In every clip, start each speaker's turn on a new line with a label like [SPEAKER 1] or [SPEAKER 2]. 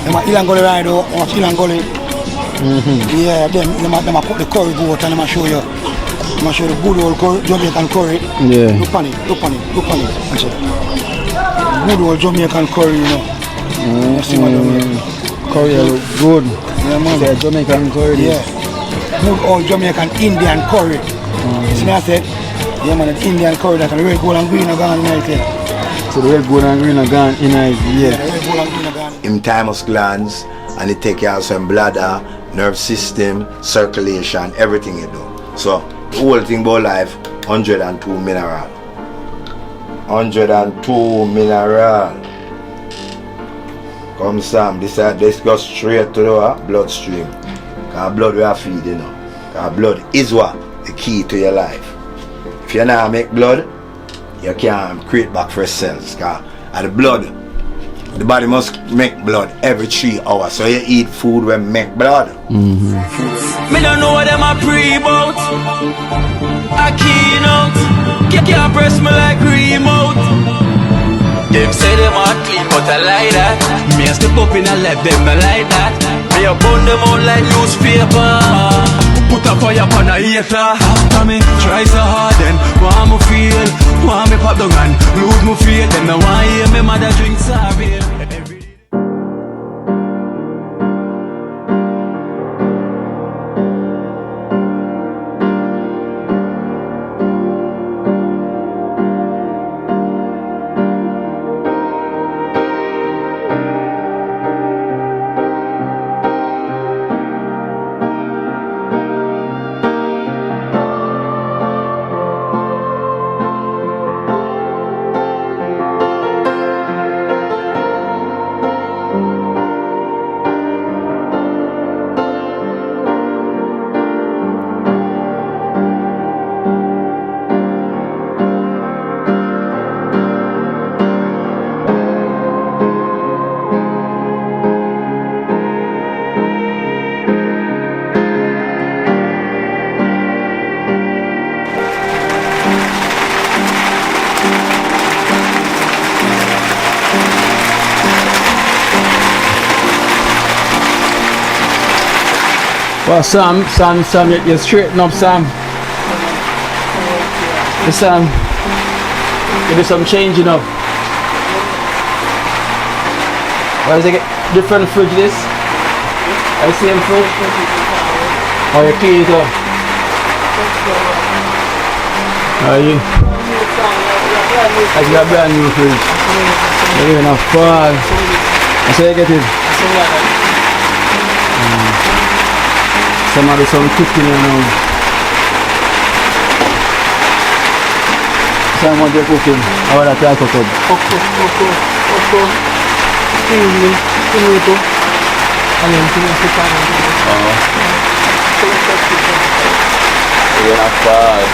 [SPEAKER 1] Them a Ilangoli ride out, watch Ilangoli. Yeah, them a put the curry goat and them a show you. Them a show the good old Jamaican curry.
[SPEAKER 2] Yeah.
[SPEAKER 1] Look on it. Actually. Good old Jamaican curry, you know. See what
[SPEAKER 2] curry good.
[SPEAKER 1] Yeah, man.
[SPEAKER 2] Yeah, Jamaican curry.
[SPEAKER 1] Yeah. Good old Jamaican Indian curry. See what I said? Yeah, man, the Indian curry that the red, gold and green are gone in it.
[SPEAKER 2] So the red, gold and green are gone in it,
[SPEAKER 1] yeah. The red, gold and green are gone.
[SPEAKER 3] In thymus glands, and it take care of some bladder, nerve system, circulation, everything you do. So the whole thing about life, 102 mineral. 102 mineral. Come Sam, this goes straight to the bloodstream. Because blood we are feed, you know. Because blood is what? The key to your life. If you not make blood, you can't create back fresh cells. Because the blood, the body must make blood every 3 hours. So you eat food when make blood.
[SPEAKER 4] Me don't know what them a pre about. A Kino, can't press me like remote. Them say them a clean, but I like that. Me a step up in a left, them I like that. Me a burn them out like newspaper. Put a fire upon a hater. After me try so hard, then want me feel, want me pop down and lose me faith. Them no want hear me mother drink sorry.
[SPEAKER 2] Well, Sam, you straighten up, Sam. Hey, Sam, you do some changing up. Why is it different fridge this? I same fridge? Oh, you clean it up? Are you? I got a brand new fridge. You're even a fall. That's how you get it? Somebody some cooking, you know. Someone they're cooking. How that I cook up?
[SPEAKER 1] Tomato. And then tomato.
[SPEAKER 2] You're not bad.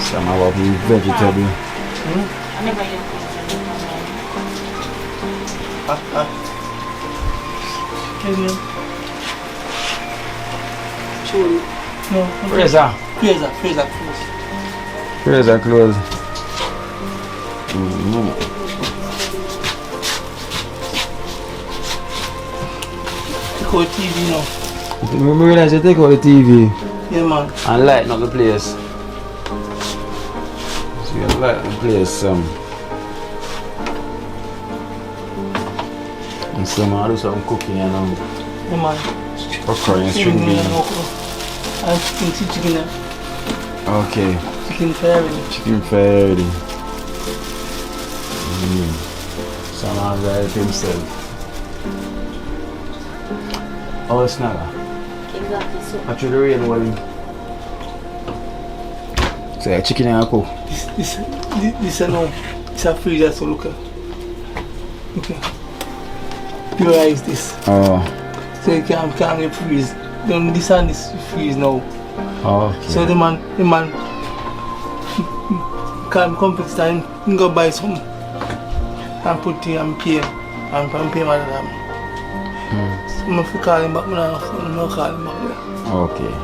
[SPEAKER 2] Some of the vegetable. Freezer. Freezer close.
[SPEAKER 1] Take out the TV now.
[SPEAKER 2] You realize you take out the TV?
[SPEAKER 1] Yeah, man.
[SPEAKER 2] And lighten up the place. So you lighten the place and I do some cooking, you know.
[SPEAKER 1] Yeah, man.
[SPEAKER 2] Okra and string beans.
[SPEAKER 1] And chicken.
[SPEAKER 2] Okay.
[SPEAKER 1] Chicken fairy.
[SPEAKER 2] Chicken fairy. Someone got himself. Oh, it's Snagga.
[SPEAKER 5] Exactly so.
[SPEAKER 2] Actually, the rain one. So, yeah, chicken and cook.
[SPEAKER 1] This is a freezer, so look. Okay. Purize this.
[SPEAKER 2] Oh.
[SPEAKER 1] So you can't freeze. Then this one is freeze now.
[SPEAKER 2] Oh, okay.
[SPEAKER 1] So the man
[SPEAKER 5] Come complex time, you go buy some and put it and pay my dad. So if you call him back, I'm not call him back.
[SPEAKER 2] Okay.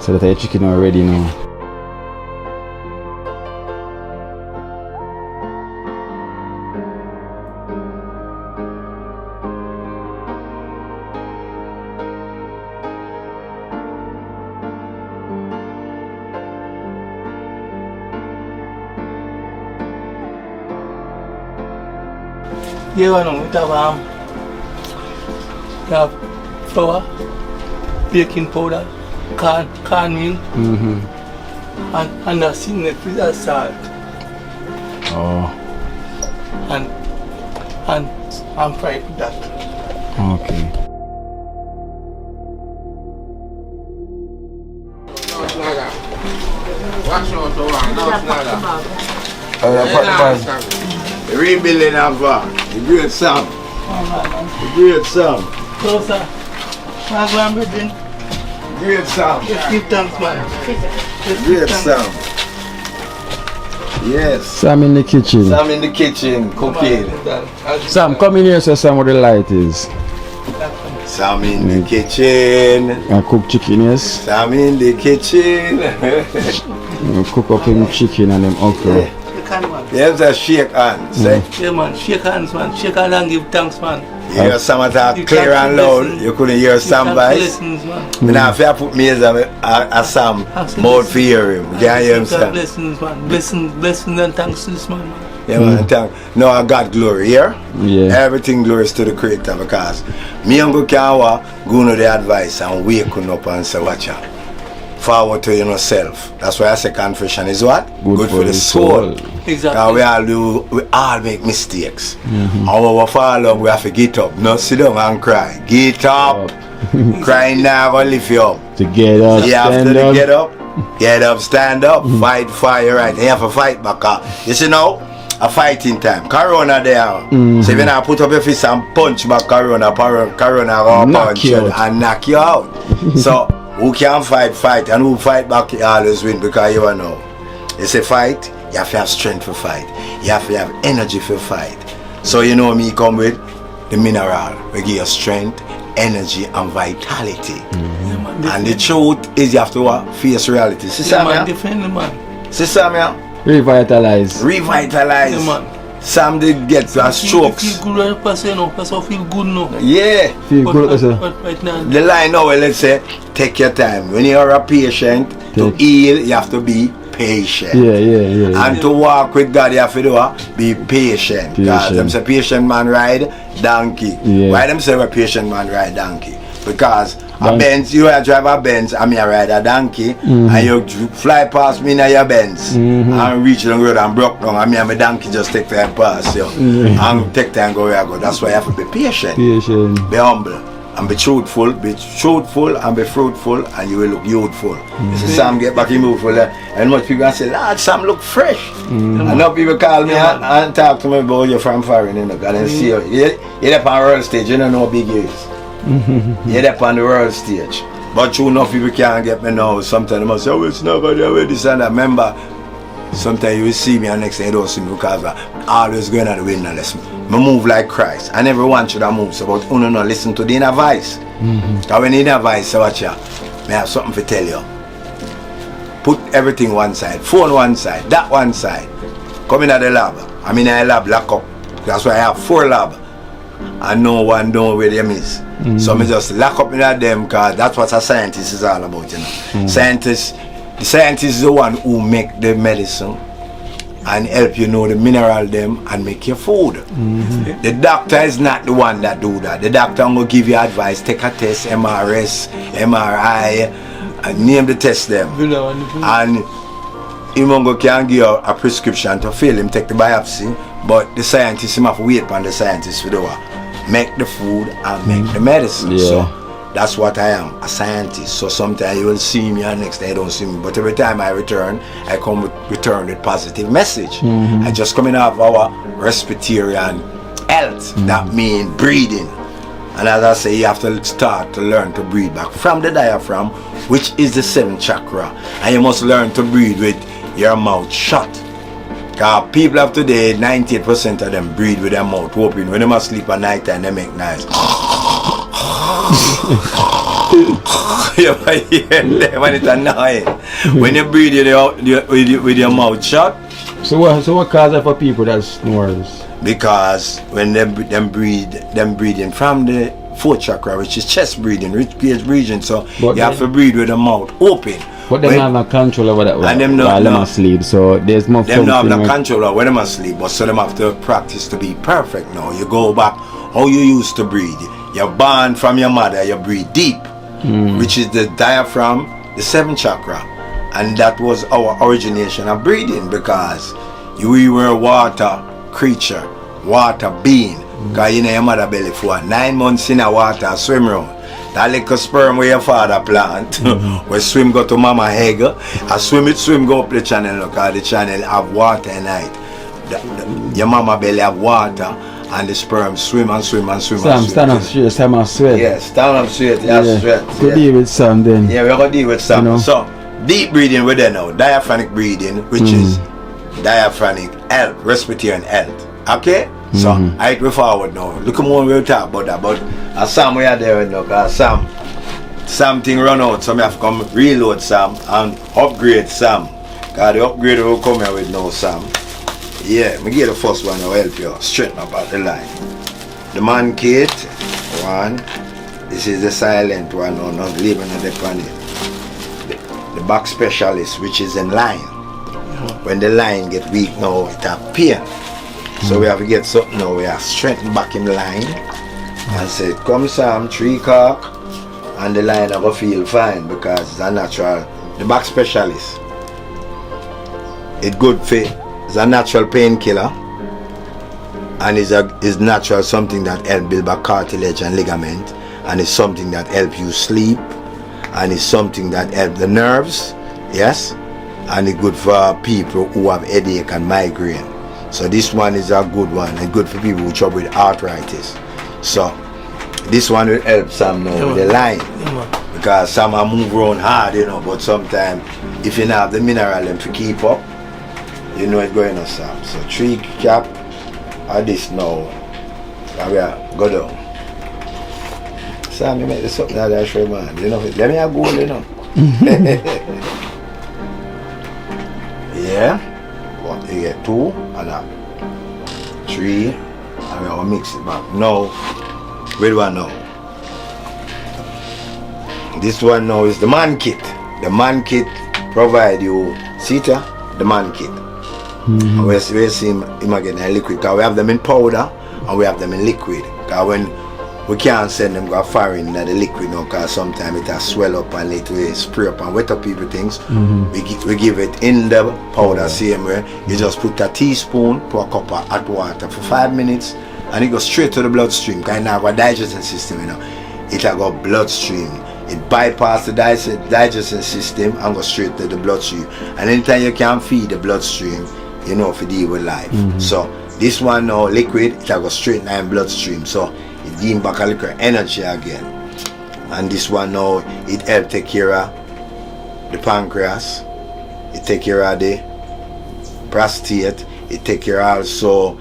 [SPEAKER 2] So that your chicken already now.
[SPEAKER 5] You know, we have flour, baking powder, corn meal, and the seasoning with the salt.
[SPEAKER 2] Oh.
[SPEAKER 5] And fried with that.
[SPEAKER 2] Okay.
[SPEAKER 3] Rebuilding of the great Sam. The great Sam.
[SPEAKER 5] So, sir, my grandmother,
[SPEAKER 3] Great Sam.
[SPEAKER 5] just give thanks, man.
[SPEAKER 3] Great Sam. Yes.
[SPEAKER 2] Sam in the kitchen.
[SPEAKER 3] Sam in the kitchen cooking.
[SPEAKER 2] Sam, come in here so Sam where the light is.
[SPEAKER 3] Sam in the kitchen.
[SPEAKER 2] I cook chicken, yes.
[SPEAKER 3] Sam in the kitchen.
[SPEAKER 2] You cook up him chicken and them okra.
[SPEAKER 3] There's a shake hands.
[SPEAKER 5] Yeah, man, shake hands, man. Shake hands and give thanks, man.
[SPEAKER 3] You hear Sam talk
[SPEAKER 5] You
[SPEAKER 3] clear
[SPEAKER 5] can't
[SPEAKER 3] and loud.
[SPEAKER 5] listen.
[SPEAKER 3] You couldn't hear Sam voice.
[SPEAKER 5] Lessons, man.
[SPEAKER 3] Now if you put me as a Sam mouth for hear him. You can't hear him Sam.
[SPEAKER 5] Blessings, man. Blessings and thanks to this man, man.
[SPEAKER 3] Yeah, man, thank. No, I got glory here.
[SPEAKER 2] Yeah.
[SPEAKER 3] Everything glories to the Creator because me and go can go to the advice and wake up and say, watch out. Forward to yourself. That's why I say confession is what? Good for the soul.
[SPEAKER 5] Exactly.
[SPEAKER 3] We all make mistakes. And when we fall up, we have to get up. Not sit down and cry. Get up. Crying now gonna lift you up.
[SPEAKER 2] To get up,
[SPEAKER 3] You have
[SPEAKER 2] stand
[SPEAKER 3] to
[SPEAKER 2] up.
[SPEAKER 3] get up, stand up, fight for your right. You have to fight back up. You see now, a fighting time. Corona there. So if you not put up your fist and punch back Corona will
[SPEAKER 2] Knock
[SPEAKER 3] punch
[SPEAKER 2] you
[SPEAKER 3] you
[SPEAKER 2] out.
[SPEAKER 3] and knock you out. So who can fight, and who fight back, you always win because you know. It's a fight, you have to have strength for fight. You have to have energy for fight. So you know me come with the mineral. We give you strength, energy and vitality. And the truth is you have to face reality. See
[SPEAKER 5] Yeah, man,
[SPEAKER 3] Samia?
[SPEAKER 5] defend the man.
[SPEAKER 3] See Samia?
[SPEAKER 2] Revitalize.
[SPEAKER 3] Revitalize.
[SPEAKER 5] Yeah, man.
[SPEAKER 3] Sam did get strokes.
[SPEAKER 5] You feel good, person feel good now.
[SPEAKER 3] Yeah.
[SPEAKER 2] Feel good, sir.
[SPEAKER 5] But right now,
[SPEAKER 3] The line now, let's say, take your time. When you're a patient, to heal, you have to be patient.
[SPEAKER 2] Yeah.
[SPEAKER 3] And to walk with God, you have to be patient. Because them say patient man ride donkey.
[SPEAKER 2] Yeah.
[SPEAKER 3] Why them say a patient man ride donkey? Because a Benz, you drive a Benz, and me ride a donkey, and you fly past me in your Benz, and reach the road and broke down, and me and my donkey just take time pass you, and take time go where I go. That's why you have to be patient,
[SPEAKER 2] Patient.
[SPEAKER 3] be humble, and be truthful and be fruitful, and you will look youthful. You see Sam get back in youthful, and much people say, Lord, Sam look fresh. And now people call me and talk to me about you from foreign, and then see you. You're up on world stage, you don't know how big you is. You're up on the world stage. But true enough, people can't get me now. Sometimes they must say, oh, it's not going to be this and that. Remember, sometimes you will see me and next thing you don't see me because I'm always going at the wilderness. I move like Christ. And everyone should have moved. So, but you know, listen to the inner voice. Because when the inner voice, so watch ya, I have something to tell you. Put everything one side. Phone one side. That one side. Come in at the lab. I'm in a lab, lock up. That's why I have 4 labs. And no one know where them is. So me just lock up in at them because that's what a scientist is all about, you know. The scientist is the one who make the medicine and help you know the mineral them and make your food. The doctor is not the one that do that. The doctor will give you advice, take a test, MRS, MRI, and name the test them. And Imongo can give you a prescription to fill him, take the biopsy, but the scientist him have to wait on the scientist to do what? Make the food and make the medicine.
[SPEAKER 2] Yeah.
[SPEAKER 3] So that's what I am, a scientist. So sometimes you will see me and next day you don't see me. But every time I return, I return with positive message. I just coming off our respiratory and health. That means breathing. And as I say, you have to start to learn to breathe back from the diaphragm, which is the 7th chakra. And you must learn to breathe with your mouth shut. Because people of today, 98% of them breathe with their mouth open. When they must sleep at night and they make noise. You might hear them when it's annoying. When you breathe with your mouth shut.
[SPEAKER 2] So what causes it for people that snores?
[SPEAKER 3] Because when them breathing from the fourth chakra, which is chest breathing, which is breathing, so
[SPEAKER 2] but
[SPEAKER 3] you have to breathe with the mouth open.
[SPEAKER 2] But they don't have no control over that
[SPEAKER 3] and them
[SPEAKER 2] while
[SPEAKER 3] no,
[SPEAKER 2] them asleep, so there's more
[SPEAKER 3] them not have no control over when them asleep, but so them have to practice to be perfect now. You go back how you used to breathe. You're born from your mother, you breathe deep, which is the diaphragm, the seventh chakra. And that was our origination of breathing, because we were a water creature, water being. Because you know your mother belly for 9 months in a water, swim around. That little sperm where your father plant, where swim go to mama egg, I swim go up the channel, because the channel have water in it. Your mama belly have water, and the sperm swim and swim and swim.
[SPEAKER 2] Sam, stand up straight, Sam, I sweat.
[SPEAKER 3] Yeah, stand up straight, yeah, sweat.
[SPEAKER 2] Go deal with Sam then.
[SPEAKER 3] Yeah, we're going to deal with Sam. You know? So, deep breathing we're there now, diaphragmatic breathing, which is diaphragmatic health, respiratory health. Okay? So, I go forward now. Look more we'll talk about that. But Sam, we are there now, because Sam thing run out, so I have to come reload Sam and upgrade Sam. Because the upgrade will come here with no Sam. Yeah, me give the first one, I'll help you straighten up at the line. The man kit, one. This is the silent one, no, not leaving on the panel. The back specialist, which is in line. When the line get weak now, it have pain. So we have to get something now, we have strengthen back in the line. And say, come Sam, 3 cock, and the line will feel fine, because it's a natural. The back specialist, it's good for, it's a natural painkiller, and it's natural, something that helps build back cartilage and ligament, and it's something that helps you sleep, and it's something that helps the nerves, yes, and it's good for people who have headache and migraine. So this one is a good one, and good for people who trouble with arthritis. So this one will help Sam now with the line, because some are move around hard, you know, but sometimes if you don't have the mineral them to keep up, you know it's going on Sam. So 3 cap at this now, and we are go down. Sam, you make this something that I show man, you know, let me have gold, you know. Yeah. But you get 2 and a 3, and we will mix it back. Now, where do I know? This one now is the man kit. The man kit provide you, see the man kit. And we see him again in liquid, because we have them in powder and we have them in liquid. Because when we can't send them go foreign in the liquid now, because sometimes it has swell up and it will spray up and wet up people things. We give it in the powder, same way. You just put a teaspoon to a cup of hot water for 5 minutes, and it goes straight to the bloodstream. Because it have a digestion system, you know. It have got bloodstream. It bypasses the digestion system and goes straight to the bloodstream. And anytime you can feed the bloodstream, you know, if you deal with life. So this one now liquid, it have got straight line bloodstream. So it gives back a little energy again. And this one now, it helps take care of the pancreas, it take care of the prostate, it take care also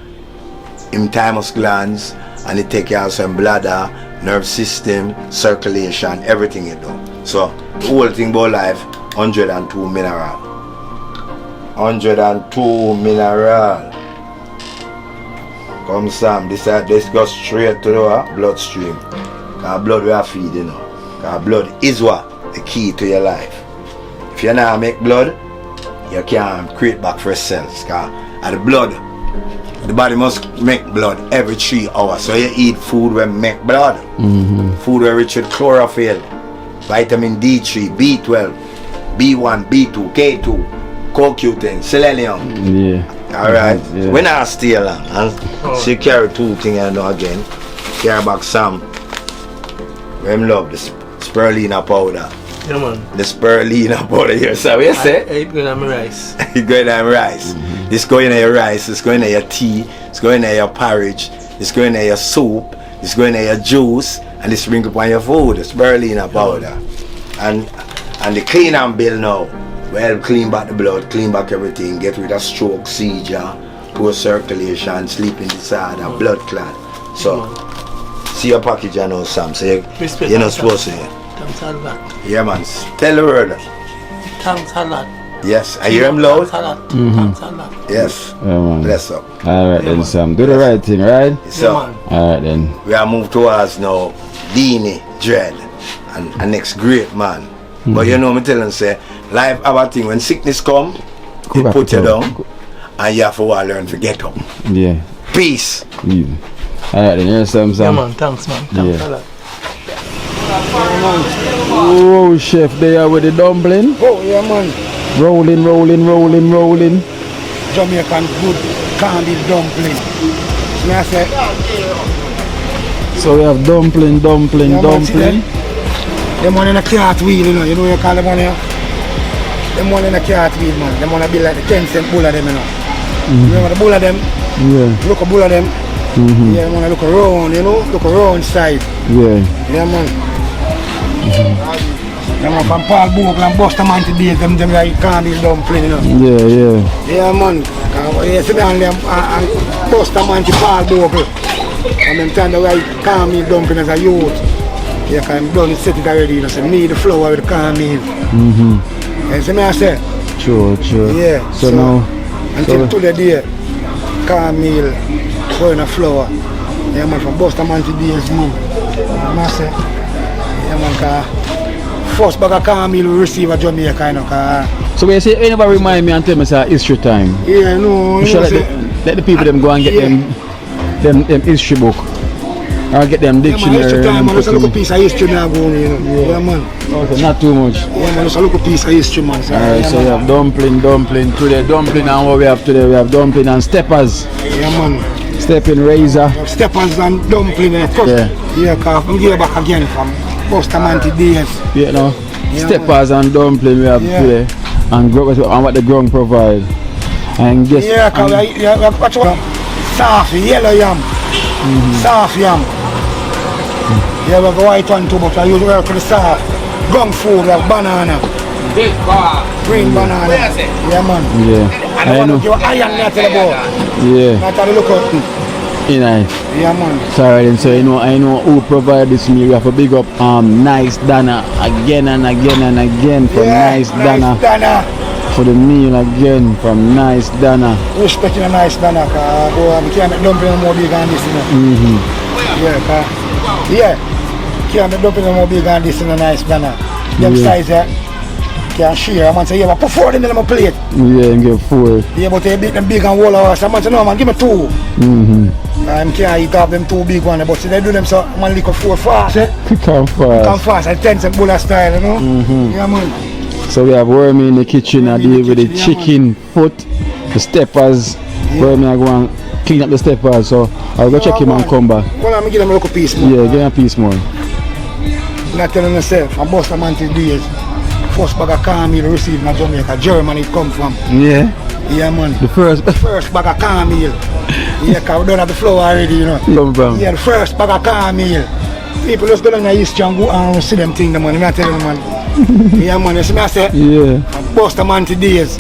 [SPEAKER 3] in thymus glands, and it take care also in bladder, nerve system, circulation, everything it do. So the whole thing about life, 102 mineral. 102 mineral. Come Sam, this goes straight to the bloodstream. Because blood we are feeding, you know. Because blood is what? The key to your life. If you not make blood, you can't create back fresh cells. Because the blood, the body must make blood every 3 hours. So you eat food where make blood. Food where rich with chlorophyll, vitamin D3, B12, B1, B2, K2, CoQ10, selenium. Yeah. Alright. Yeah. When I stay along and she carry 2 things I know again. Carry back some. When love the spirulina powder.
[SPEAKER 5] Yeah man.
[SPEAKER 3] The spirulina powder here. So what you say?
[SPEAKER 5] It's going on my rice.
[SPEAKER 3] It's going on rice. It's going in your rice, it's going in your tea, it's going in your porridge, it's going in your soup, it's going in your juice, and it's sprinkle upon your food, the spirulina powder. And the clean and bill now. We help clean back the blood, clean back everything, get rid of stroke, seizure, poor circulation, sleeping disorder, blood clot. So, see your package and know Sam. So you're not supposed to.
[SPEAKER 5] Thanks a lot.
[SPEAKER 3] Yeah man, tell the word.
[SPEAKER 5] Thanks a lot.
[SPEAKER 3] Yes, I hear him loud.
[SPEAKER 5] Thanks a lot. Thanks a lot.
[SPEAKER 3] Yes.
[SPEAKER 2] Yeah, man.
[SPEAKER 3] Bless up.
[SPEAKER 2] Alright then, Sam. Do the right thing, right?
[SPEAKER 3] So,
[SPEAKER 5] man.
[SPEAKER 2] Alright then.
[SPEAKER 3] we are moved towards now Dini, Dread, and a next great man. But you know me tell him say, life have a thing, when sickness come, it
[SPEAKER 2] back
[SPEAKER 3] put
[SPEAKER 2] to
[SPEAKER 3] you
[SPEAKER 2] town.
[SPEAKER 3] down, and you have to learn to get up.
[SPEAKER 2] Yeah.
[SPEAKER 3] Peace.
[SPEAKER 2] Yeah. Alright then, here's some
[SPEAKER 5] Yeah,
[SPEAKER 2] Sam.
[SPEAKER 5] man. Thanks, man. Thanks
[SPEAKER 2] Yeah.
[SPEAKER 5] a lot.
[SPEAKER 2] Oh, chef, there with the dumpling.
[SPEAKER 1] Oh, yeah, man.
[SPEAKER 2] Rolling.
[SPEAKER 1] Jamaican good candy dumpling. Me I say,
[SPEAKER 2] So we have dumpling.
[SPEAKER 1] yeah, man, see them? Them one in a cart wheel, you know what you call them one here? Them one in a cart wheel, man. Them one a be like the 10-cent bull of them, you know. You remember the bull of them?
[SPEAKER 2] Yeah.
[SPEAKER 1] Look a bull of them. Yeah, them wanna look around, you know, look around side.
[SPEAKER 2] Yeah.
[SPEAKER 1] Yeah, man. Them one from Paul Bogle and Buster Man today, them like candy dumpling, you know.
[SPEAKER 2] Yeah.
[SPEAKER 1] Yeah, man. You see me and them and Buster Man to Paul Bogle. And them time they like candy dumpling as a youth. Yeah, cause I'm done, set it already, you know, so need the flour with the candy. You see me I say?
[SPEAKER 2] True.
[SPEAKER 1] Yeah.
[SPEAKER 2] So now.
[SPEAKER 1] Until today, cornmeal, going a flour. Yeah, man, from Buster Man to days, man. I say, yeah, man, cause first bag of cornmeal we receive at Jamaica, you know, cause.
[SPEAKER 2] So when you say anybody remind me and tell me it's history time.
[SPEAKER 1] Yeah, no,
[SPEAKER 2] You should let the people them go and get them history book. Or get them
[SPEAKER 1] yeah, man,
[SPEAKER 2] dictionary.
[SPEAKER 1] history time, man,
[SPEAKER 2] and
[SPEAKER 1] just a little piece of history now going, you know. Yeah, man.
[SPEAKER 2] Okay, not too much.
[SPEAKER 1] Yeah, man, just a little piece of history, man. So,
[SPEAKER 2] Alright,
[SPEAKER 1] yeah,
[SPEAKER 2] so
[SPEAKER 1] man.
[SPEAKER 2] we have dumpling today. Dumpling and what we have today, we have dumpling and steppers.
[SPEAKER 1] Yeah, man.
[SPEAKER 2] Stepping razor.
[SPEAKER 1] Steppers and dumpling,
[SPEAKER 2] Yeah.
[SPEAKER 1] Yeah, cause I'm here back again from Buster Man to days.
[SPEAKER 2] You know.
[SPEAKER 1] Yeah,
[SPEAKER 2] Steppers and dumpling we have
[SPEAKER 1] Yeah.
[SPEAKER 2] today. And what the ground provide. And guess
[SPEAKER 1] Yeah, cause watch out. Soft yellow yam. Soft yam. Yeah, we have a white one too, but I usually work for the soft. Gum food, we have banana. Green banana. Yeah, man.
[SPEAKER 2] yeah.
[SPEAKER 1] I
[SPEAKER 2] I
[SPEAKER 1] don't
[SPEAKER 2] know.
[SPEAKER 1] want to give iron there to the ball.
[SPEAKER 2] Yeah.
[SPEAKER 1] Not to look out.
[SPEAKER 2] You know.
[SPEAKER 1] Yeah, man.
[SPEAKER 2] Sorry then, so I know who provide this meal. We have to big up Nice Dana again and again for Nice Dana.
[SPEAKER 1] Dana.
[SPEAKER 2] For the meal again from Nice Dana.
[SPEAKER 1] Respecting a Nice Dana, cause I can't make dumpling no more big than this, you know. Yeah, cause, can't make dumpling no more big than this in a Nice Dana. Them size there, can't share. Man say, yeah, but put 4 in my plate.
[SPEAKER 2] Yeah, and get 4.
[SPEAKER 1] Yeah, but they beat them big and wall house. Man say, no man, give me 2. I can't eat off them 2 big ones, but see they do them so man lick up 4 fast.
[SPEAKER 2] Come
[SPEAKER 1] Come
[SPEAKER 2] fast.
[SPEAKER 1] fast, and 10-cent bulla style, you know. Yeah, man.
[SPEAKER 2] So we have Wormy in the kitchen. I
[SPEAKER 1] Wormy in
[SPEAKER 2] deal
[SPEAKER 1] the
[SPEAKER 2] with the
[SPEAKER 1] kitchen, yeah,
[SPEAKER 2] chicken foot, the steppers. Wormy I go and clean up the steppers. So I'll go check him and come back.
[SPEAKER 1] Well, I'm give them a little piece more.
[SPEAKER 2] Yeah, give him a piece more.
[SPEAKER 1] Not telling myself, I'm Buster Man to days. First bag of cornmeal received in Jamaica, Germany it come from.
[SPEAKER 2] Yeah.
[SPEAKER 1] Yeah, man.
[SPEAKER 2] The first
[SPEAKER 1] First bag of cornmeal. Yeah, cause we don't have the flour already, you know.
[SPEAKER 2] come from.
[SPEAKER 1] Yeah, the first bag of cornmeal. People just go down the history and go and see them things, man. I'm not telling them, man. Yeah, man. You see me, I say,
[SPEAKER 2] Yeah.
[SPEAKER 1] Buster Man to days.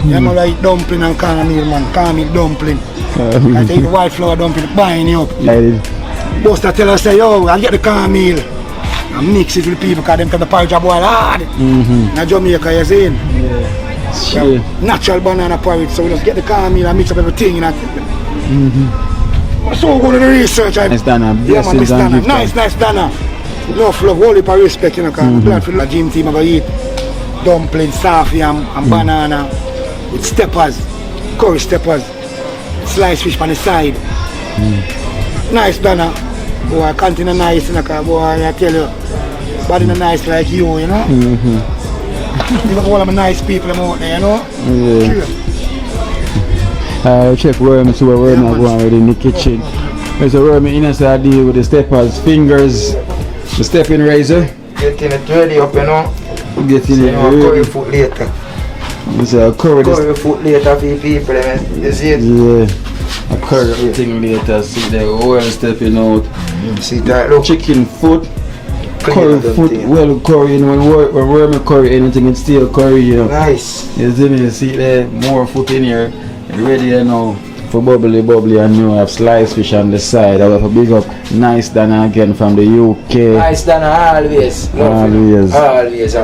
[SPEAKER 1] Yeah, man, like dumpling and cornmeal, man. Cornmeal dumpling. I take the white flour dumpling, buying you up.
[SPEAKER 2] I did.
[SPEAKER 1] Buster tell us, say, yo, I get the cornmeal. And mix it with the people, cause them tell the porridge boil hard. In Jamaica, you see?
[SPEAKER 2] Shit.
[SPEAKER 1] Natural banana porridge, so we just get the cornmeal and mix up everything. You know? So good in the research.
[SPEAKER 2] Nice Dana.
[SPEAKER 1] Yeah, man,
[SPEAKER 2] Blessings
[SPEAKER 1] Miss
[SPEAKER 2] and
[SPEAKER 1] Dana.
[SPEAKER 2] gift.
[SPEAKER 1] Nice Dana. Love, whole heap of respect, you know, because I'm glad for the gym team I go eat dumpling, soft yam and banana with steppers, curry steppers, sliced fish on the side. Nice Dana. Boy, continue nice, you know, because boy, I tell you, body not nice like you, you know. You got all of the nice people out there, you know.
[SPEAKER 2] Yeah.
[SPEAKER 1] Sure.
[SPEAKER 2] Check Wormy, so Wormy I go already in the kitchen. There's a Wormy inside deal with the steppers, fingers, the stepping razor.
[SPEAKER 3] Getting it ready up, you know.
[SPEAKER 2] Getting it
[SPEAKER 3] curry
[SPEAKER 2] ready.
[SPEAKER 3] food later.
[SPEAKER 2] It's a curry.
[SPEAKER 3] Curry food later for people, you see it?
[SPEAKER 2] Yeah. A curry thing later. See the oil stepping out.
[SPEAKER 3] See that, look.
[SPEAKER 2] Chicken foot. curry food, well curry, you know, when we're making curry, anything it's still curry, you know.
[SPEAKER 3] Nice.
[SPEAKER 2] You see me, you see there, more food in here, ready you know, for bubbly, and you have sliced fish on the side. I have a big up Nice Dana again from the UK.
[SPEAKER 6] Nice Dana always. Always.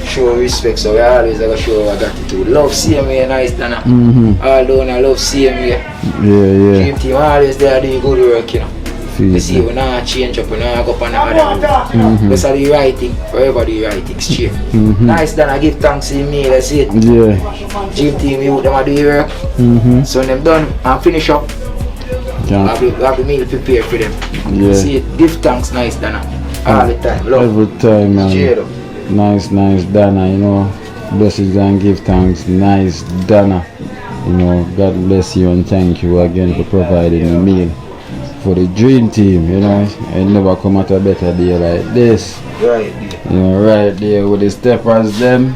[SPEAKER 6] Show respect, so we always gotta show our gratitude. Love seeing me, Nice Dana. Although I love seeing me.
[SPEAKER 2] Yeah.
[SPEAKER 6] Dream team always there doing good work, you know. We see we not change up, we not go up on another. That's the right thing, forever the right thing, straight. Nice Dana, give thanks to me, that's it.
[SPEAKER 2] Yeah.
[SPEAKER 6] Dream team, you them a do your work. So when them done and finish up, we have the meal prepared for them.
[SPEAKER 2] Yeah.
[SPEAKER 6] See it, give thanks, Nice Dana. All the time, love.
[SPEAKER 2] Every time, man.
[SPEAKER 6] Straight up.
[SPEAKER 2] Nice Dana, you know. Blessings and give thanks, Nice Dana. You know, God bless you and thank you again for providing a meal for the dream team, you know. It never come at a better day like this.
[SPEAKER 3] Right.
[SPEAKER 2] You know, right there with the steppers them.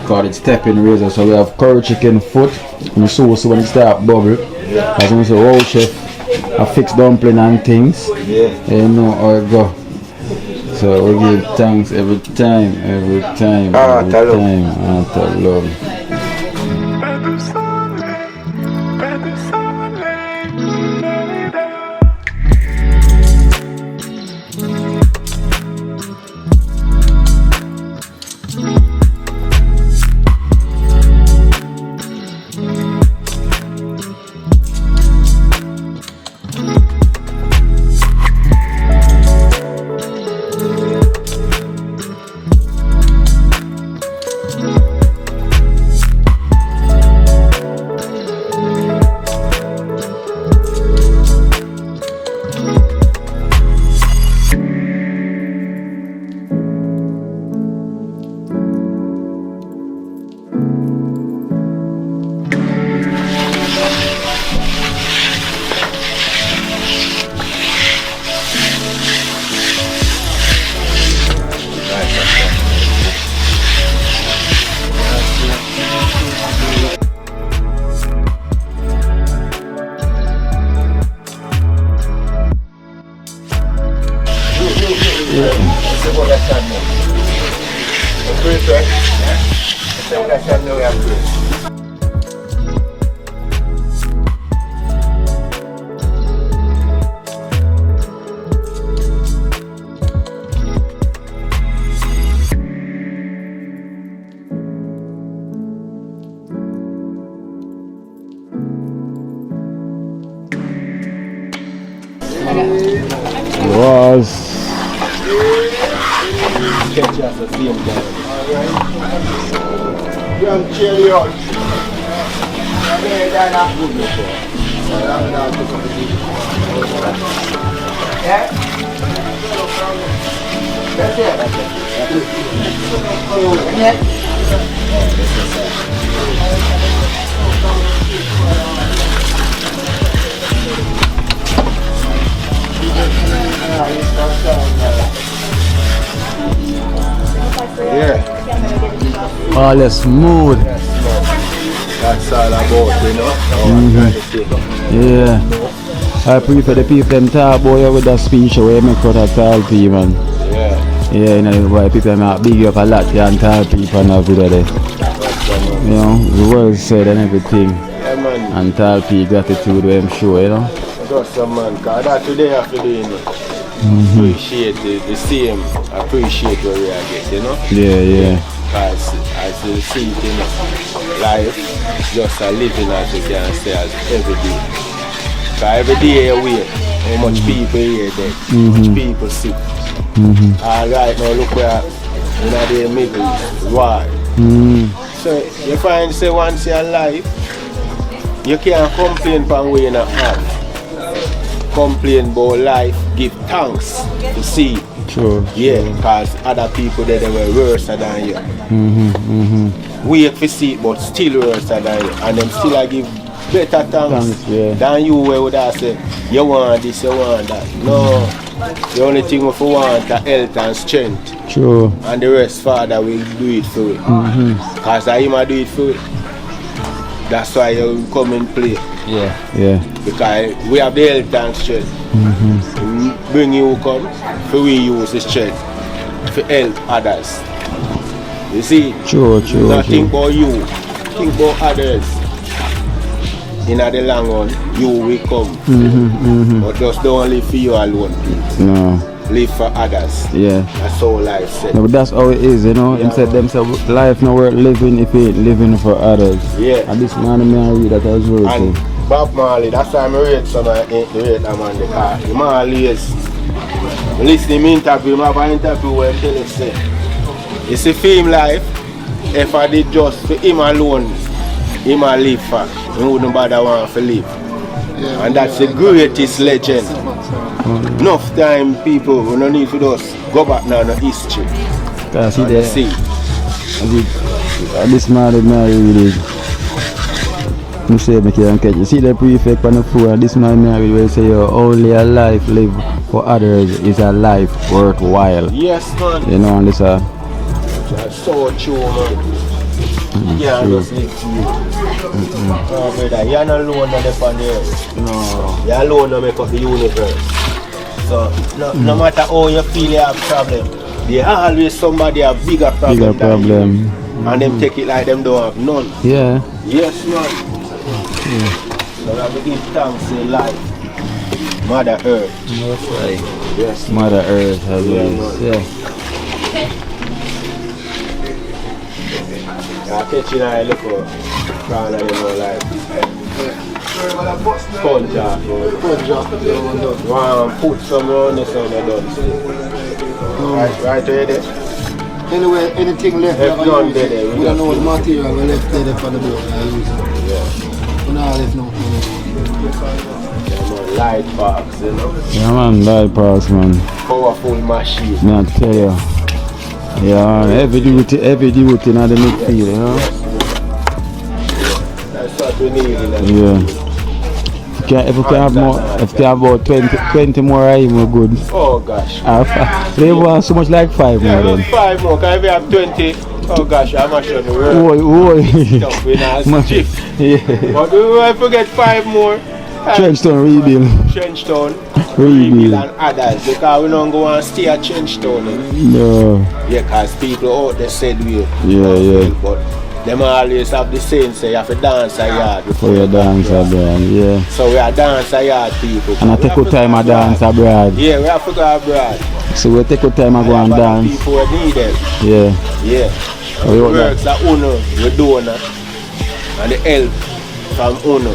[SPEAKER 2] Call it stepping razor. So we have curry chicken foot. And sauce when it start bubble. As we say, oh chef, a fixed dumpling and things.
[SPEAKER 3] Yeah.
[SPEAKER 2] You know how it go. So we give thanks every time. Out of love. All is smooth.
[SPEAKER 3] That's all about, you know.
[SPEAKER 2] Yeah. I prefer the people them talk about you with that speech where you make out of tall people, man. Yeah, you know why people are big up a lot, yeah, and tall people and everything there. You know, the world said and everything.
[SPEAKER 3] Yeah, man.
[SPEAKER 2] And tall people gratitude where I'm sure, you know.
[SPEAKER 3] Just a man, because that's what they have to do, you know. Appreciate the same, appreciate what we are getting, you know.
[SPEAKER 2] Yeah.
[SPEAKER 3] Because as you see it in life, just a living as you can say as every day. Because every day you wait, how much people here dead, how much people sick. And right now look where in the Middle East, war. So you find say once you're alive, you can't complain from where you're not have. Complain about life, give thanks to see.
[SPEAKER 2] Sure.
[SPEAKER 3] Yeah, because other people they were worse than you. Wait for see, but still worse than you. And them still I give better thanks than you where would I say, you want this, you want that. No, the only thing we want is health and strength.
[SPEAKER 2] Sure.
[SPEAKER 3] And the rest, Father will do it for it. Because I do it for it. That's why you come and play.
[SPEAKER 2] Yeah.
[SPEAKER 3] Because we have the health and strength. Bring you come, for we use the strength.
[SPEAKER 7] to help others. You see?
[SPEAKER 2] True.
[SPEAKER 7] Not think about you, think about others. In the long run, you will come. But just don't live for you alone, please.
[SPEAKER 2] No.
[SPEAKER 7] Live for others.
[SPEAKER 2] Yeah.
[SPEAKER 7] That's how life said.
[SPEAKER 2] No, but that's how it is, you know.
[SPEAKER 7] Yeah,
[SPEAKER 2] Him said themselves, life no worth living if you ain't living for others.
[SPEAKER 7] Yeah.
[SPEAKER 2] And this man I read that as well.
[SPEAKER 7] And
[SPEAKER 2] too.
[SPEAKER 7] Bob Marley, that's why I rate some of the rate I'm on the car. The Marley is listen to him interview, I have an interview where he tell us say, it's a film life, if I did just for him alone, him a live for, he wouldn't bother want to live. And that's the greatest legend. Enough time people, we don't need to just go back now to history.
[SPEAKER 2] Cause see there,
[SPEAKER 7] See.
[SPEAKER 2] this man really, you say me can't catch you. See the prefect on the floor, this man married will say only a life lived for others is a life worthwhile.
[SPEAKER 7] Yes, man.
[SPEAKER 2] You know, and this
[SPEAKER 7] That's so true, man. Yeah,
[SPEAKER 2] true.
[SPEAKER 7] just live to you. Oh, brother, you're not alone on the pan here.
[SPEAKER 2] No.
[SPEAKER 7] You're alone to make up the universe. So, no matter how you feel you have problem, there's always somebody have bigger problem.
[SPEAKER 2] Bigger
[SPEAKER 7] than you.
[SPEAKER 2] problem.
[SPEAKER 7] And them take it like them don't have none.
[SPEAKER 2] Yeah.
[SPEAKER 7] Yes, man. So we have to give thanks in life. Mother Earth. Yes.
[SPEAKER 2] Mother Earth has always. Yeah.
[SPEAKER 7] I catch you now, look for corner, you know, like sponge off, one put some on this on the done. Right there.
[SPEAKER 1] Anyway, anything left,
[SPEAKER 7] If none there,
[SPEAKER 1] we don't know what material we left there for the boat. We don't have no.
[SPEAKER 7] Light parks, you know.
[SPEAKER 2] Yeah, man, light parks, man.
[SPEAKER 7] Powerful machine.
[SPEAKER 2] Man, I tell you. Yeah, every duty in the midfield, you know.
[SPEAKER 7] That's what we need in the
[SPEAKER 2] Yeah. If we can have more, if we have about 20 more, we're good.
[SPEAKER 7] Oh gosh.
[SPEAKER 2] They want so much like 5 more then.
[SPEAKER 7] 5 more, can we have 20? Oh gosh, I'm not sure the world.
[SPEAKER 2] Oi.
[SPEAKER 7] Stuff we not cheap.
[SPEAKER 2] Yeah.
[SPEAKER 7] But we will forget 5 more.
[SPEAKER 2] Trenchtown rebuild.
[SPEAKER 7] Trenchtown.
[SPEAKER 2] Rebuild.
[SPEAKER 7] And others, because we don't go and stay at Trenchtown.
[SPEAKER 2] No.
[SPEAKER 7] Yeah, because people out there said we.
[SPEAKER 2] Yeah.
[SPEAKER 7] But them always have the saying, say you have to dance a yard
[SPEAKER 2] For your dance abroad, yeah.
[SPEAKER 7] So we are dance a yard people.
[SPEAKER 2] And I take good time to dance abroad.
[SPEAKER 7] Yeah, we have to go abroad.
[SPEAKER 2] So we take good time to go and dance.
[SPEAKER 7] People need them.
[SPEAKER 2] Yeah.
[SPEAKER 7] Yeah.
[SPEAKER 2] Oh,
[SPEAKER 7] The
[SPEAKER 2] you
[SPEAKER 7] works that Uno, we donor, and the help from Uno.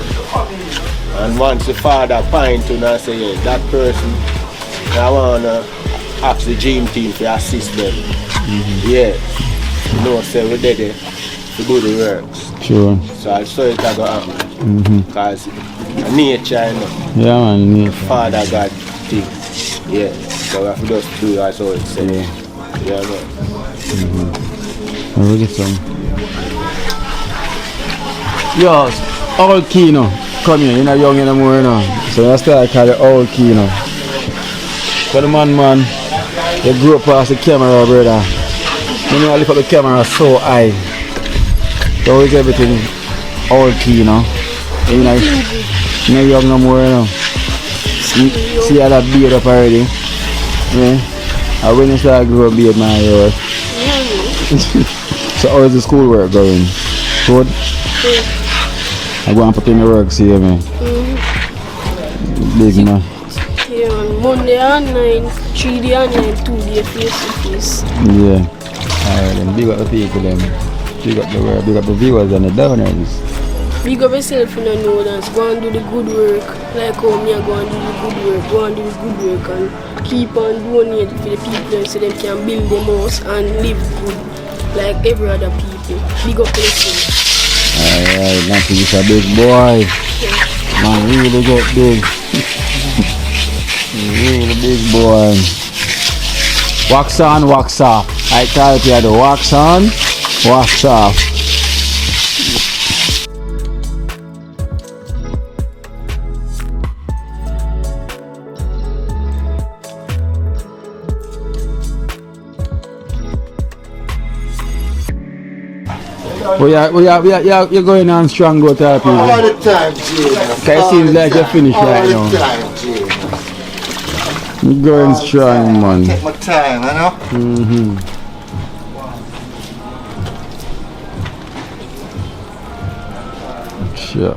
[SPEAKER 7] And once the father point to and say, yeah, that person, I want to ask the gym team to assist them. Yeah. You know, say we did it to do the works.
[SPEAKER 2] Sure.
[SPEAKER 7] So I saw it going to happen. Because nature, you know,
[SPEAKER 2] Yeah, man, nature.
[SPEAKER 7] Father God thing. Yeah. So we have to just do it as how it says. Yeah, man.
[SPEAKER 2] I'll get some. Yo, old Kino. Come here, you're not young anymore, you know. So I start calling old Kino. But the man, you grew up past the camera, brother. You know, I lift up the camera so high. So is everything old Kino. You know, you're not young no more, you know. See how that beard up already? Yeah. And when you start growing beard, man, yours. So how is the school work going? Good? I'm going to put in the work, see me. Big man.
[SPEAKER 8] Yeah, Monday and 9, 3 day and 9, 2 day face to face.
[SPEAKER 2] Yeah. Alright then, big up the people then. Big up the work, big up the viewers and the donors.
[SPEAKER 8] Big up yourself in the know that. Go and do the good work. Like how me I go and do the good work. Go and do the good work and keep on donating for the people so they can build them house and live good. Like every other people. Big up yourself.
[SPEAKER 2] Alright, Nancy is a big boy. Man, really get big. Really big boy. Wax on, wax off. I tell you the wax on, wax off. You're going on strong go to people.
[SPEAKER 1] All the time, Jay.
[SPEAKER 2] Okay, it seems like you're finished right now.
[SPEAKER 1] All the time, Jay.
[SPEAKER 2] Going strong, man.
[SPEAKER 3] Take my time, you know?
[SPEAKER 2] Mm-hmm. Sure.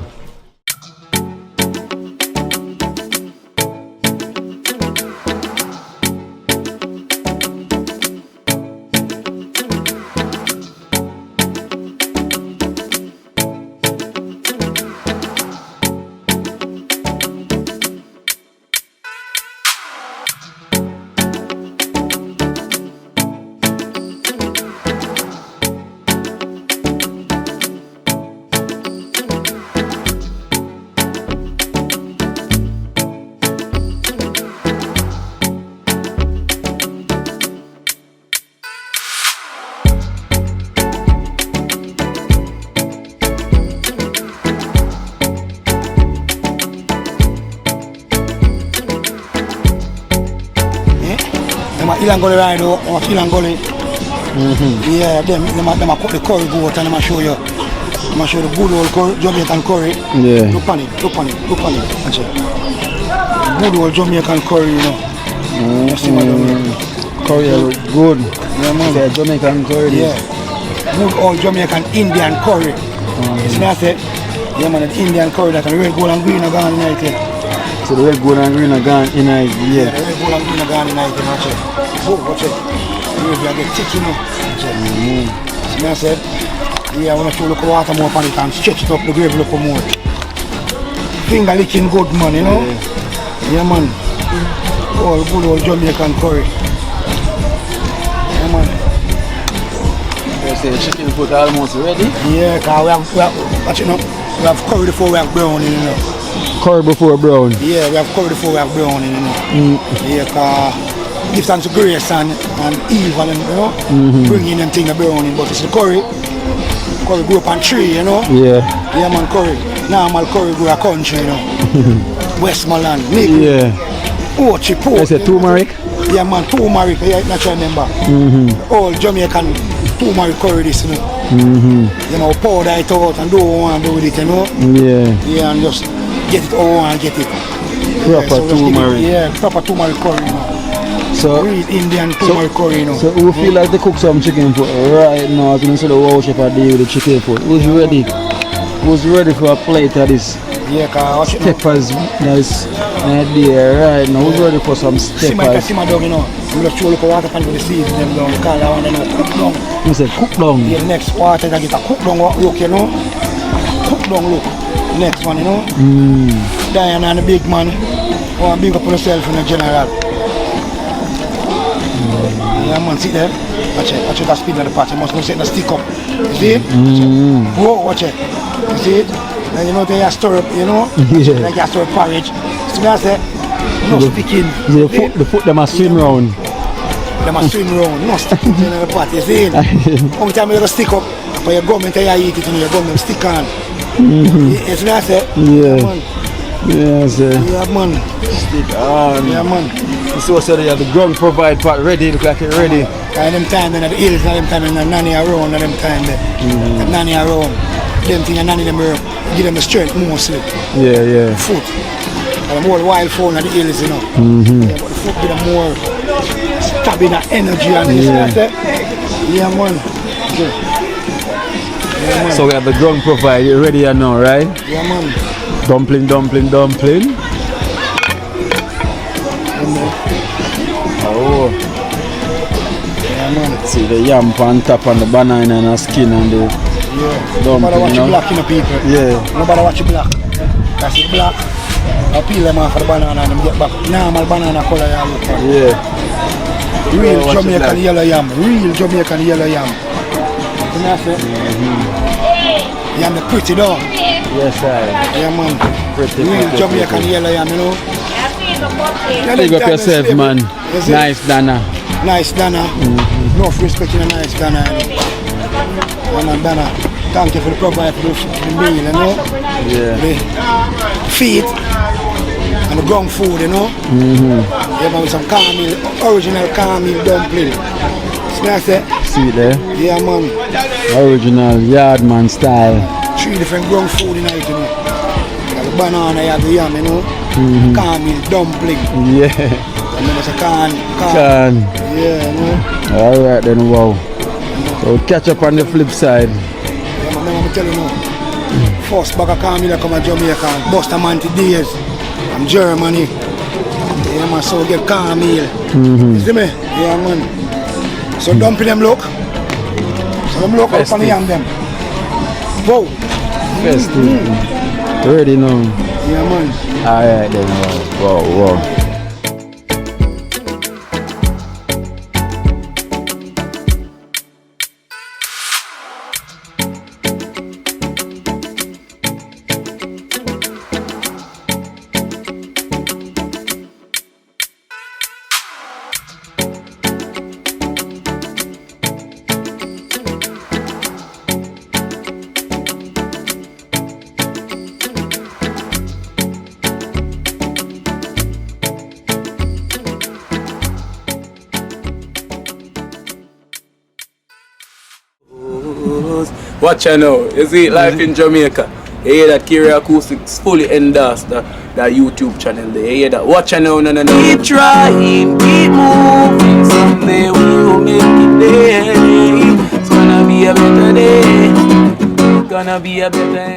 [SPEAKER 1] Ilangoli right now, or Ilangoli. Yeah, them a put the curry goat and them a show you. I'm a show the good old curry, Jamaican curry.
[SPEAKER 2] Yeah.
[SPEAKER 1] Look on it. That's it. Good old Jamaican curry, you know. You see what I mean?
[SPEAKER 2] Curry look good.
[SPEAKER 1] Yeah, man.
[SPEAKER 2] Yeah, Jamaican curry.
[SPEAKER 1] Yeah. Good old Jamaican Indian curry. You see what I said? Yeah, man, the Indian curry that the red, gold and green are gone in it.
[SPEAKER 2] So the red, gold and green are gone in it, yeah.
[SPEAKER 1] The red, gold and green are gone in it, watch it. Oh, watch it. You get thick, you know. Watch it. See what I said? Yeah, I want to look at water more on it and stretch it up the gravy look more. Finger licking good, man, you know? Yeah, man. Oh, good old Jamaican curry. Yeah, man.
[SPEAKER 2] You say chicken foot almost ready?
[SPEAKER 1] Yeah, because we have, watch it now. We have curry before we have browning, you know.
[SPEAKER 2] Curry before brown?
[SPEAKER 1] Yeah, we have curry before we have browning, you know. Yeah, because give thanks to grace and evil, and, you know. Bringing them things to browning, but it's the curry. Curry grew up on tree, you know. Yeah. Yeah, man, curry. Normal curry grew a country, you know. Westmoreland, Nickel. Yeah. Ochi, pork.
[SPEAKER 2] I said turmeric?
[SPEAKER 1] Yeah, man, turmeric. Yeah, not trying to remember. All Jamaican turmeric curry, this, you know. You know, powder it out and do what you want to do with it, you know. Yeah. Yeah, and just get it all and get it.
[SPEAKER 2] Proper turmeric.
[SPEAKER 1] Yeah, proper turmeric curry, you know.
[SPEAKER 2] So,
[SPEAKER 1] real Indian turmeric curry, you know.
[SPEAKER 2] So who feel like they cook some chicken foot right now? Can you see the wow chef a deal with the chicken foot? Who's ready? Who's ready for a plate of this?
[SPEAKER 1] Yeah, cause
[SPEAKER 2] steppers, nice idea right now. Who's ready for some steppers?
[SPEAKER 1] Simmer down, you know. I'm just throw a little water pan with the seeds them down because I want them to cook down.
[SPEAKER 2] You said cook down?
[SPEAKER 1] Yeah, the next part I get a cook down look, you know. Cook down look. Next one, you know. Diana and the big man. Want to big up yourself in the general. Yeah, man, see there? Watch it the speed of the pot. You must not set the stick up. You see it? Whoa, watch it. You see it? And you know they stir up, you know? Yeah. Like you stir up porridge. So I say, no sticking.
[SPEAKER 2] Yeah, the foot them a swim round.
[SPEAKER 1] Them a swim round, no sticking in the pot, you see it? Every time you stick up, but your gum and you eat it and your gum stick on. You see what I say?
[SPEAKER 2] Yeah.
[SPEAKER 1] Man.
[SPEAKER 2] Yeah, sir.
[SPEAKER 1] Yeah, man.
[SPEAKER 2] Stick on.
[SPEAKER 1] Yeah, man.
[SPEAKER 2] So they have the ground provide pot ready, look like it ready.
[SPEAKER 1] And them time in the hills, and them time in the nanny around, and them time there. The nanny around. Them thing and nanny them give them the strength mostly.
[SPEAKER 2] Yeah, yeah.
[SPEAKER 1] Foot. And the more wild phone at the hills, you know. Yeah, but the foot give them more stamina, energy and this and that. Yeah, man. Yeah, man.
[SPEAKER 2] So we have the ground provide ready now, right?
[SPEAKER 1] Yeah, man.
[SPEAKER 2] Dumpling. Oh.
[SPEAKER 1] Yeah, man.
[SPEAKER 2] See the yam on top and the banana and the skin and the dumpling.
[SPEAKER 1] Nobody watch you black, you know, people.
[SPEAKER 2] Yeah.
[SPEAKER 1] Nobody watch you black. That's it black. I peel them off of the banana and them get back normal banana color you look for.
[SPEAKER 2] Yeah.
[SPEAKER 1] Real Jamaican yellow yam. Real Jamaican yellow yam. You know what I'm yam the pretty though.
[SPEAKER 2] Yes, I.
[SPEAKER 1] Yeah, man.
[SPEAKER 2] Pretty.
[SPEAKER 1] Real Jamaican yellow yam, you know.
[SPEAKER 2] Big up yourself, man. Nice Dana.
[SPEAKER 1] Nice Dana. No respect in a nice Dana, you know. And Dana, thank you for the provide for the meal, you know.
[SPEAKER 2] Yeah.
[SPEAKER 1] The feet and the ground food, you know. Yeah, man, with some caramel, original caramel dumpling. See what I say?
[SPEAKER 2] See there?
[SPEAKER 1] Yeah, man.
[SPEAKER 2] Original yardman style.
[SPEAKER 1] 3 different ground food in it, you know. You have the banana, you have the yam, you know. Caramel dumpling.
[SPEAKER 2] Yeah.
[SPEAKER 1] remember say can.
[SPEAKER 2] Yeah,
[SPEAKER 1] you know.
[SPEAKER 2] Alright then, wow. So we'll catch up on the flip side.
[SPEAKER 1] Yeah, man, I'm telling you now. First bag of Camila come to Jamaica, bust a man to days from Germany. Yeah, man, so we get Camille. You see me? Yeah, man. So dumping them look. So them look up on the young them. Whoa.
[SPEAKER 2] Ready now.
[SPEAKER 1] Yeah, man.
[SPEAKER 2] Alright then, wow.
[SPEAKER 9] Watch out now, you see life in Jamaica. You hear that Kiri Acoustics fully endorsed that YouTube channel there. You hear that? Watch out now, no. Keep trying, keep moving. Someday we'll make it there. It's gonna be a better day. It's gonna be a better day.